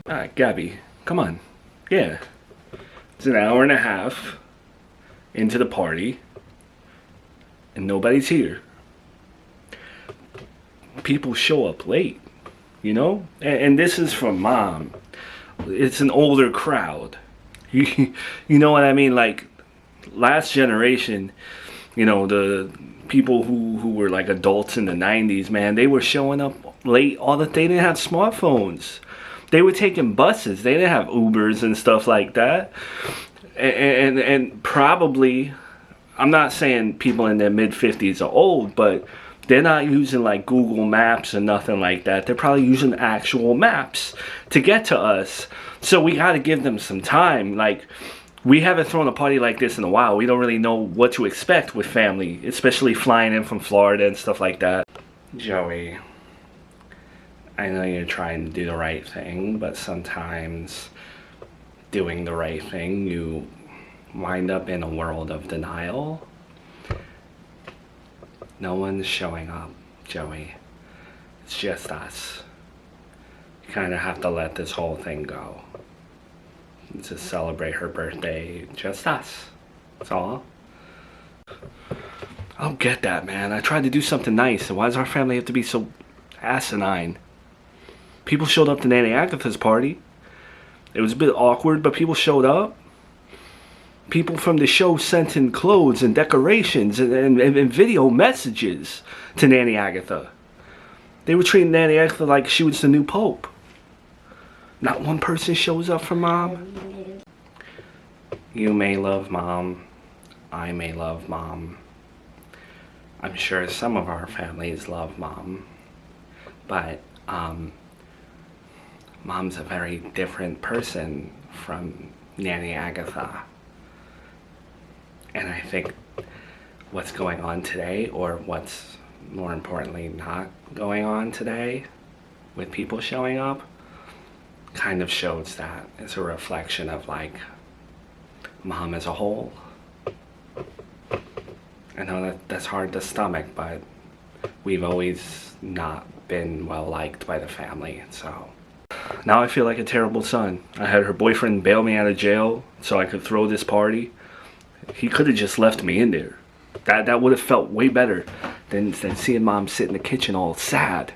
Alright, Gabby, come on. Yeah. It's an hour and a half into the party, and nobody's here. People show up late, you know? And this is from Mom. It's an older crowd. You know what I mean? Like, last generation, you know, the people who were like adults in the 90s, man, they were showing up late all the they didn't have smartphones. They were taking buses. They didn't have Ubers and stuff like that. And probably, I'm not saying people in their mid 50s are old, but they're not using like Google Maps or nothing like that. They're probably using actual maps to get to us. So we got to give them some time. Like, we haven't thrown a party like this in a while. We don't really know what to expect with family, especially flying in from Florida and stuff like that. Joey, I know you're trying to do the right thing, but sometimes doing the right thing, you wind up in a world of denial. No one's showing up, Joey. It's just us. You kind of have to let this whole thing go. To celebrate her birthday, just us. That's all. I don't get that, man. I tried to do something nice, and why does our family have to be so asinine? People showed up to Nanny Agatha's party. It was a bit awkward, but people showed up. People from the show sent in clothes and decorations and video messages to Nanny Agatha. They were treating Nanny Agatha like she was the new pope. Not one person shows up for Mom. You may love Mom. I may love Mom. I'm sure some of our families love Mom. But, Mom's a very different person from Nanny Agatha. And I think what's going on today, or what's more importantly not going on today, with people showing up, kind of shows that. It's a reflection of like Mom as a whole. I know that's hard to stomach, but we've always not been well liked by the family, so now I feel like a terrible son. I had her boyfriend bail me out of jail so I could throw this party. He could have just left me in there. That would have felt way better than seeing Mom sit in the kitchen all sad.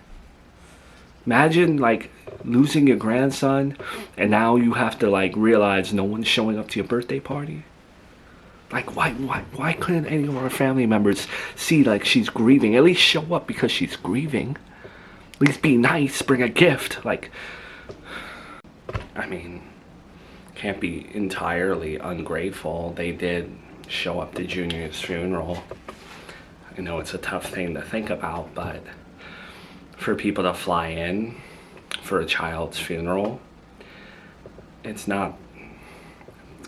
Imagine like losing your grandson and now you have to like realize no one's showing up to your birthday party. Like why couldn't any of our family members see like she's grieving? At least show up because she's grieving. At least be nice, bring a gift. Like, I mean, can't be entirely ungrateful. They did show up to Junior's funeral. I know it's a tough thing to think about, but for people to fly in for a child's funeral, it's not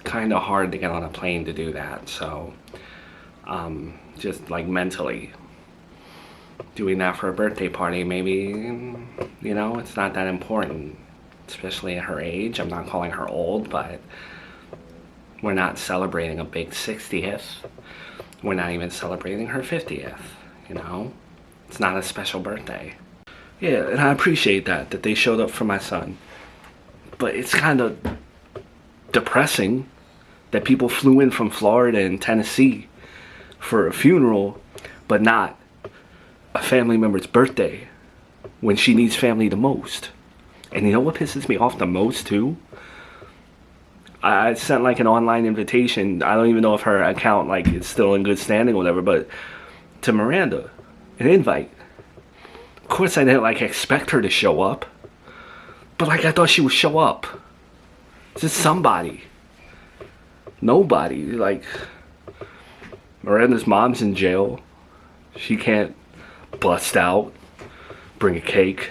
kind of hard to get on a plane to do that. So just like mentally doing that for a birthday party, maybe, you know, it's not that important, especially at her age. I'm not calling her old, but we're not celebrating a big 60th. We're not even celebrating her 50th, you know? It's not a special birthday. Yeah, and I appreciate that they showed up for my son. But it's kind of depressing that people flew in from Florida and Tennessee for a funeral, but not a family member's birthday when she needs family the most. And you know what pisses me off the most too? I sent like an online invitation. I don't even know if her account like is still in good standing or whatever, but to Miranda, an invite. Of course I didn't like expect her to show up, but like I thought she would show up. Just somebody. Nobody. Like, Miranda's mom's in jail. She can't bust out, bring a cake.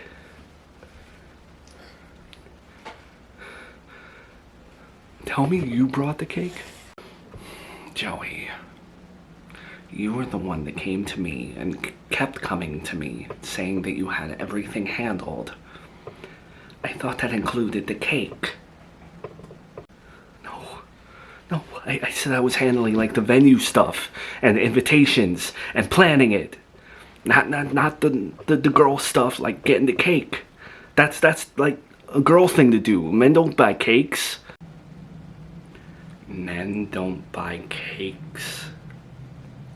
Tell me you brought the cake? Joey, you were the one that came to me and kept coming to me saying that you had everything handled. I thought that included the cake. No, I said I was handling like the venue stuff and the invitations and planning it. Not the girl stuff like getting the cake. That's like a girl thing to do. Men don't buy cakes. Men don't buy cakes.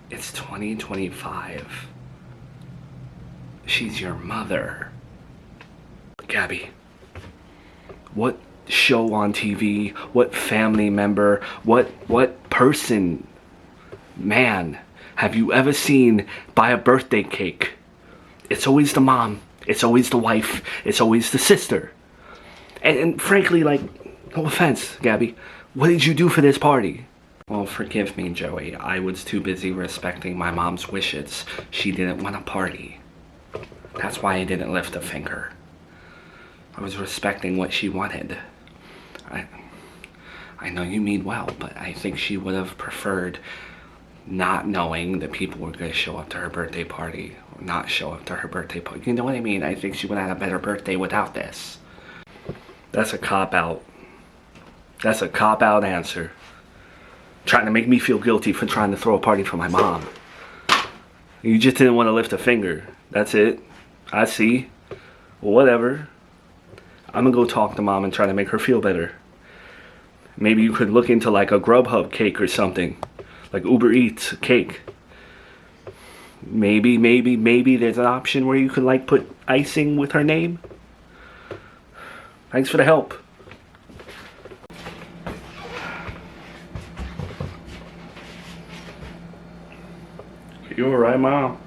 It's 2025. She's your mother. Gabby, what show on TV, what family member, what person, man, have you ever seen buy a birthday cake? It's always the mom, it's always the wife, it's always the sister. And frankly, like, no offense, Gabby, what did you do for this party? Well, forgive me, Joey. I was too busy respecting my mom's wishes. She didn't want a party. That's why I didn't lift a finger. I was respecting what she wanted. I know you mean well, but I think she would have preferred not knowing that people were going to show up to her birthday party, or not show up to her birthday party. You know what I mean? I think she would have had a better birthday without this. That's a cop-out. That's a cop-out answer. Trying to make me feel guilty for trying to throw a party for my mom. You just didn't want to lift a finger. That's it. I see. Well, whatever. I'm gonna go talk to mom and try to make her feel better. Maybe you could look into like a Grubhub cake or something. Like Uber Eats cake. Maybe there's an option where you could like put icing with her name. Thanks for the help. You alright, Mom?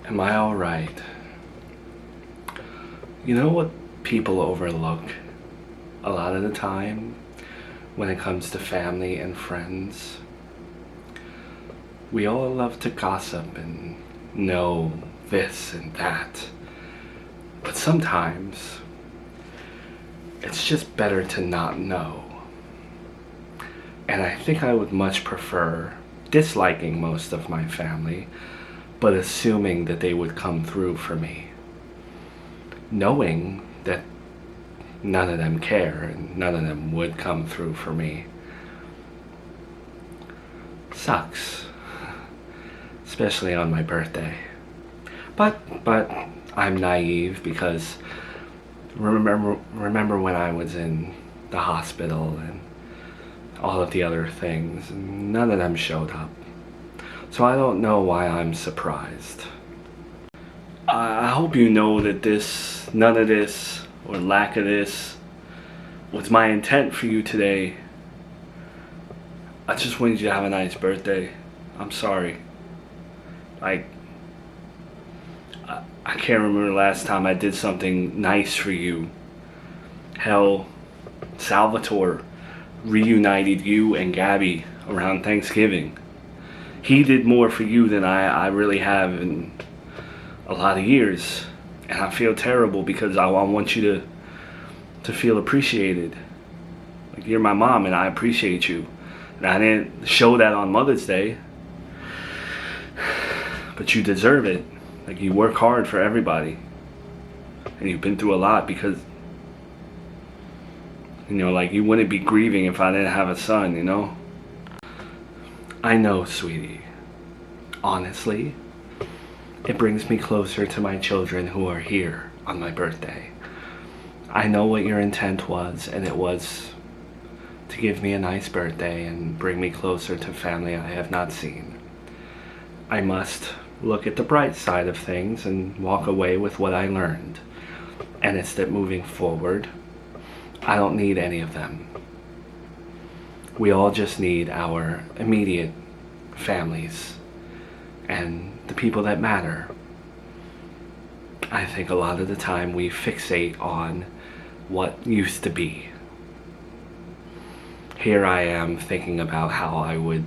Am I alright? You know what people overlook a lot of the time when it comes to family and friends? We all love to gossip and know this and that. But sometimes it's just better to not know. And I think I would much prefer disliking most of my family, but assuming that they would come through for me. Knowing that none of them care and none of them would come through for me sucks. Especially on my birthday. But I'm naive because remember when I was in the hospital and all of the other things, none of them showed up. So I don't know why I'm surprised. I hope you know that none of this, or lack of this, was my intent for you today. I just wanted you to have a nice birthday. I'm sorry. I can't remember the last time I did something nice for you. Hell, Salvatore reunited you and Gabby around Thanksgiving. He did more for you than I really have in a lot of years. And I feel terrible because I want you to feel appreciated. Like, you're my mom and I appreciate you. And I didn't show that on Mother's Day. But you deserve it. Like, you work hard for everybody. And you've been through a lot because, you know, like, you wouldn't be grieving if I didn't have a son, you know? I know, sweetie. Honestly, it brings me closer to my children who are here on my birthday. I know what your intent was, and it was to give me a nice birthday and bring me closer to family I have not seen. I must look at the bright side of things and walk away with what I learned. And it's that moving forward, I don't need any of them. We all just need our immediate families and the people that matter. I think a lot of the time we fixate on what used to be. Here I am thinking about how I would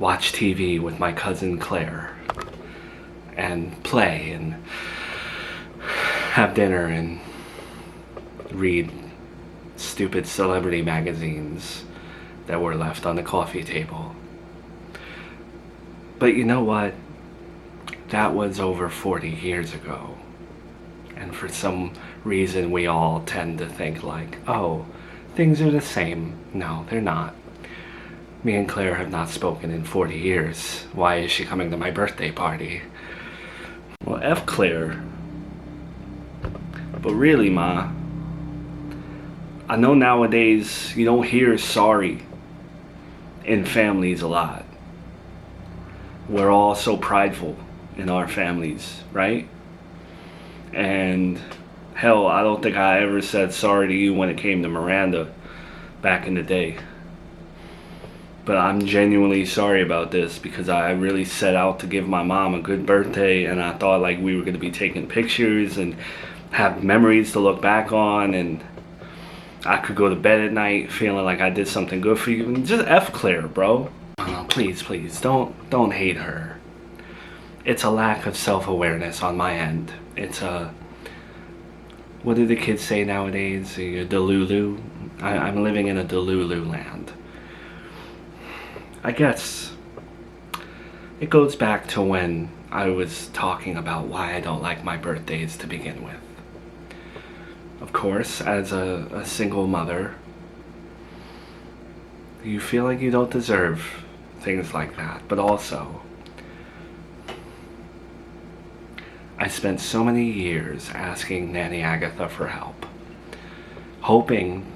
watch TV with my cousin Claire and play and have dinner and read stupid celebrity magazines that were left on the coffee table. But you know what? That was over 40 years ago. And for some reason we all tend to think like, oh, things are the same. No, they're not. Me and Claire have not spoken in 40 years. Why is she coming to my birthday party? Well, F Claire. But really, Ma, I know nowadays you don't hear sorry in families a lot. We're all so prideful in our families, right? And hell, I don't think I ever said sorry to you when it came to Miranda back in the day. But I'm genuinely sorry about this because I really set out to give my mom a good birthday, and I thought like we were going to be taking pictures and have memories to look back on, and I could go to bed at night feeling like I did something good for you. And just F Claire, bro. Please, don't hate her. It's a lack of self-awareness on my end. It's a, what do the kids say nowadays? A delulu. I'm living in a delulu land. I guess it goes back to when I was talking about why I don't like my birthdays to begin with. Of course, as a single mother, you feel like you don't deserve things like that. But also, I spent so many years asking Nanny Agatha for help, hoping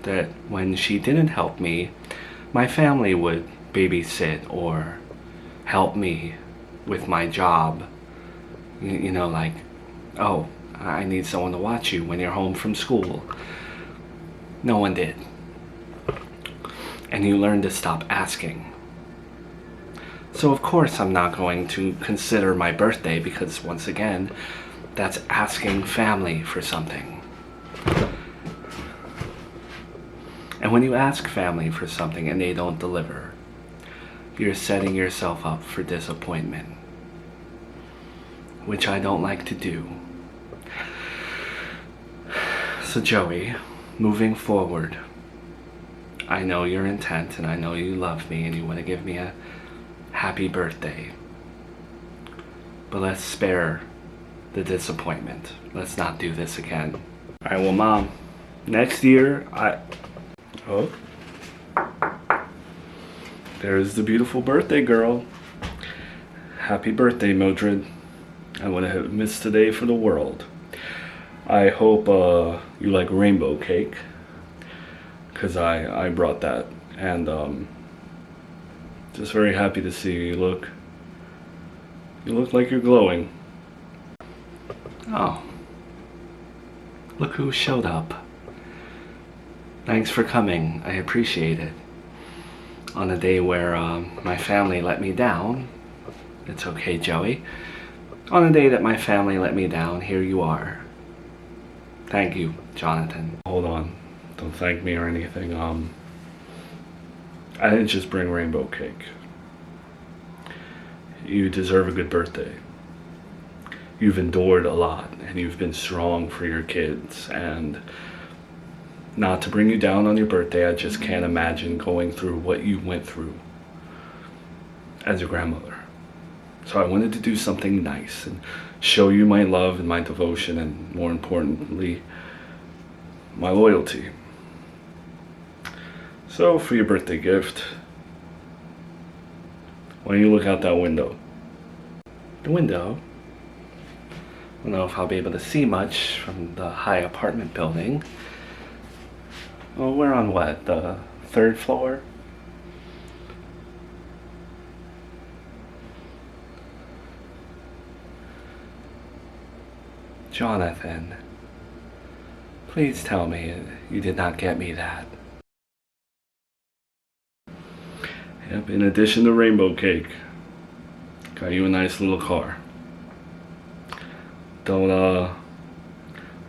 that when she didn't help me, my family would babysit or help me with my job. You know, like, oh, I need someone to watch you when you're home from school. No one did. And you learn to stop asking. So of course I'm not going to consider my birthday because, once again, that's asking family for something. And when you ask family for something and they don't deliver, you're setting yourself up for disappointment, which I don't like to do. So Joey, moving forward, I know your intent and I know you love me and you want to give me a happy birthday. But let's spare the disappointment. Let's not do this again. Alright, well, Mom, next year, Oh. There's the beautiful birthday girl. Happy birthday, Mildred. I wouldn't have missed today for the world. I hope you like rainbow cake, because I brought that, and just very happy to see you. You look like you're glowing. Oh, look who showed up. Thanks for coming. I appreciate it. On a day where my family let me down. It's okay, Joey. On a day that my family let me down, here you are. Thank you, Jonathan. Hold on. Don't thank me or anything. I didn't just bring rainbow cake. You deserve a good birthday. You've endured a lot, and you've been strong for your kids, and not to bring you down on your birthday, I just can't imagine going through what you went through as a grandmother. So I wanted to do something nice and show you my love and my devotion, and more importantly, my loyalty. So for your birthday gift, why don't you look out that window? The window? I don't know if I'll be able to see much from the high apartment building. Well, we're on what, the 3rd floor? Jonathan, please tell me you did not get me that. Yep, in addition to rainbow cake, got you a nice little car. Don't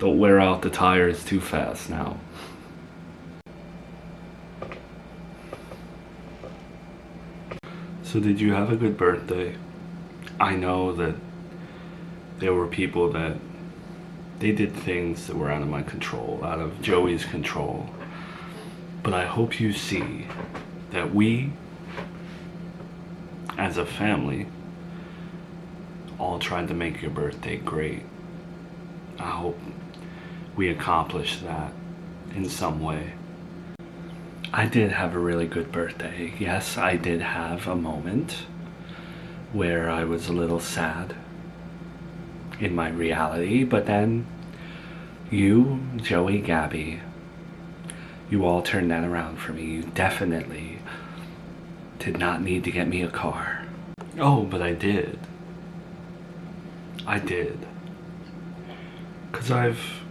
wear out the tires too fast now. So did you have a good birthday? I know that there were people that they did things that were out of my control, out of Joey's control. But I hope you see that we, as a family, all tried to make your birthday great. I hope we accomplished that in some way. I did have a really good birthday. Yes, I did have a moment where I was a little sad in my reality, but then you, Joey, Gabby, you all turned that around for me. You definitely did not need to get me a car. Oh, but I did. I did. 'Cause I've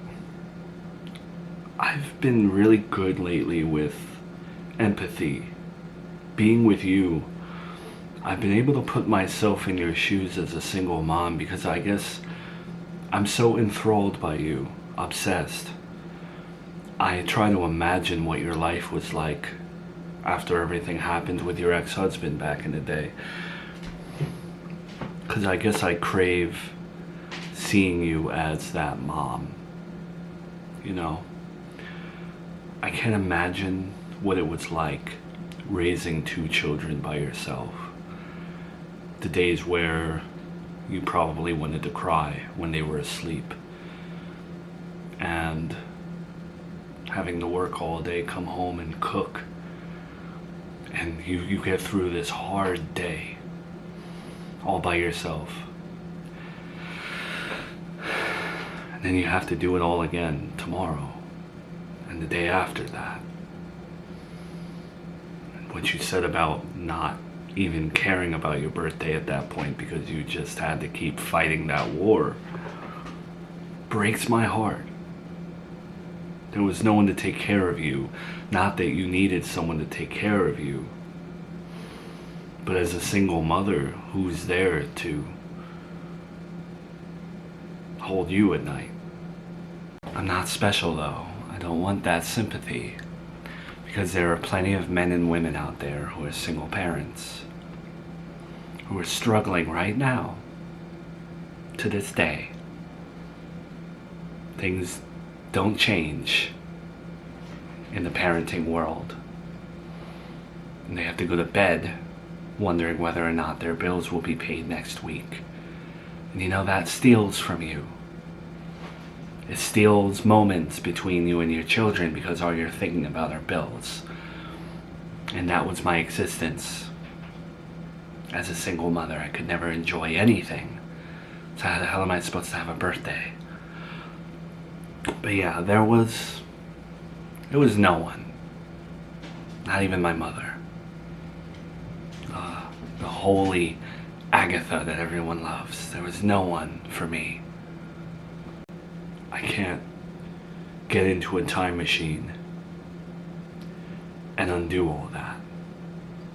been really good lately with empathy. Being with you, I've been able to put myself in your shoes as a single mom because I guess I'm so enthralled by you, obsessed. I try to imagine what your life was like after everything happened with your ex-husband back in the day. Because I guess I crave seeing you as that mom. You know? I can't imagine what it was like raising 2 children by yourself. The days where you probably wanted to cry when they were asleep. And having to work all day, come home and cook. And you get through this hard day all by yourself. And then you have to do it all again tomorrow and the day after that. And what you said about not even caring about your birthday at that point because you just had to keep fighting that war breaks my heart. There was no one to take care of you. Not that you needed someone to take care of you. But as a single mother, who's there to hold you at night? I'm not special though. I don't want that sympathy. Because there are plenty of men and women out there who are single parents. Who are struggling right now. To this day. Things don't change in the parenting world. And they have to go to bed wondering whether or not their bills will be paid next week. And you know, that steals from you. It steals moments between you and your children because all you're thinking about are bills. And that was my existence. As a single mother, I could never enjoy anything. So how the hell am I supposed to have a birthday? But yeah, there was no one. Not even my mother. The holy Agatha that everyone loves. There was no one for me. I can't get into a time machine and undo all that.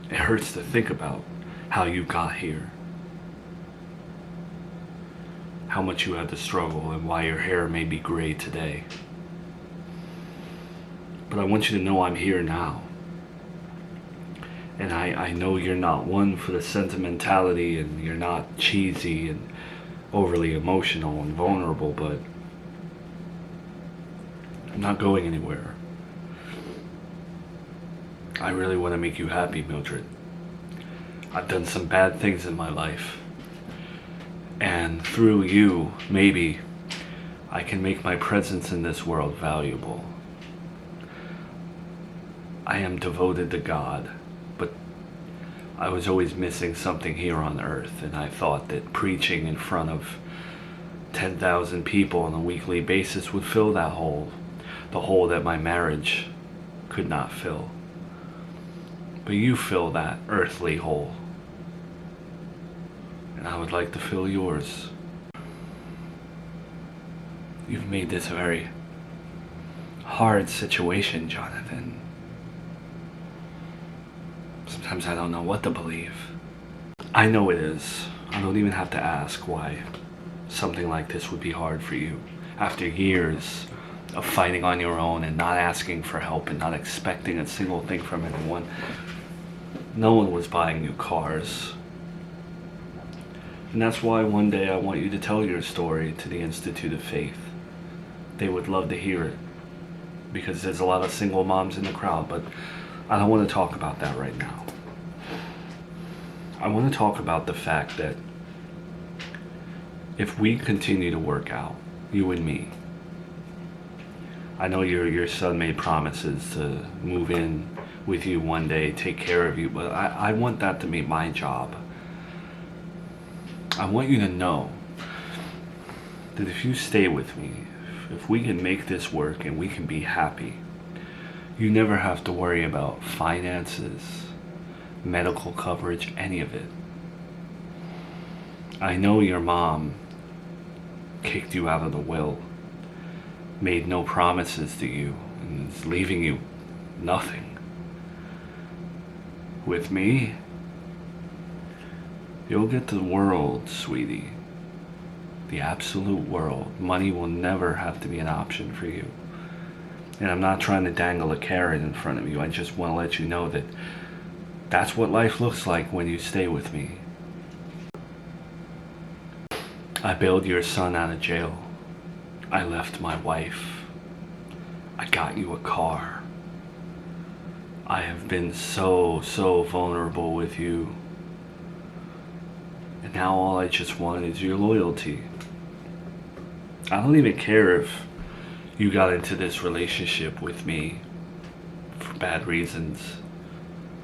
It hurts to think about how you got here. How much you had to struggle and why your hair may be gray today. But I want you to know I'm here now. And I know you're not one for the sentimentality and you're not cheesy and overly emotional and vulnerable, but I'm not going anywhere. I really want to make you happy, Mildred. I've done some bad things in my life. And through you, maybe, I can make my presence in this world valuable. I am devoted to God, but I was always missing something here on earth, and I thought that preaching in front of 10,000 people on a weekly basis would fill that hole, the hole that my marriage could not fill. But you fill that earthly hole. And I would like to fill yours. You've made this a very hard situation, Jonathan. Sometimes I don't know what to believe. I know it is. I don't even have to ask why something like this would be hard for you. After years of fighting on your own and not asking for help and not expecting a single thing from anyone. No one was buying you cars. And that's why one day I want you to tell your story to the Institute of Faith. They would love to hear it. Because there's a lot of single moms in the crowd, but I don't want to talk about that right now. I want to talk about the fact that if we continue to work out, you and me, I know your son made promises to move in with you one day, take care of you, but I want that to be my job. I want you to know that if you stay with me, if we can make this work and we can be happy, you never have to worry about finances, medical coverage, any of it. I know your mom kicked you out of the will, made no promises to you, and is leaving you nothing. With me, you'll get the world, sweetie. The absolute world. Money will never have to be an option for you. And I'm not trying to dangle a carrot in front of you. I just want to let you know that that's what life looks like when you stay with me. I bailed your son out of jail. I left my wife. I got you a car. I have been so vulnerable with you. And now all I just want is your loyalty. I don't even care if you got into this relationship with me for bad reasons.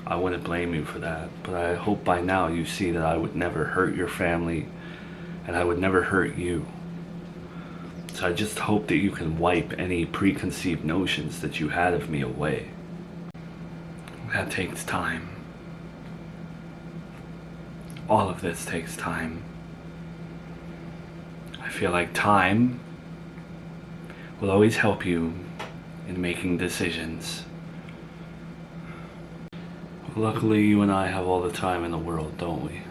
I wouldn't blame you for that. But I hope by now you see that I would never hurt your family and I would never hurt you. So I just hope that you can wipe any preconceived notions that you had of me away. That takes time. All of this takes time. I feel like time will always help you in making decisions. Luckily, you and I have all the time in the world, don't we?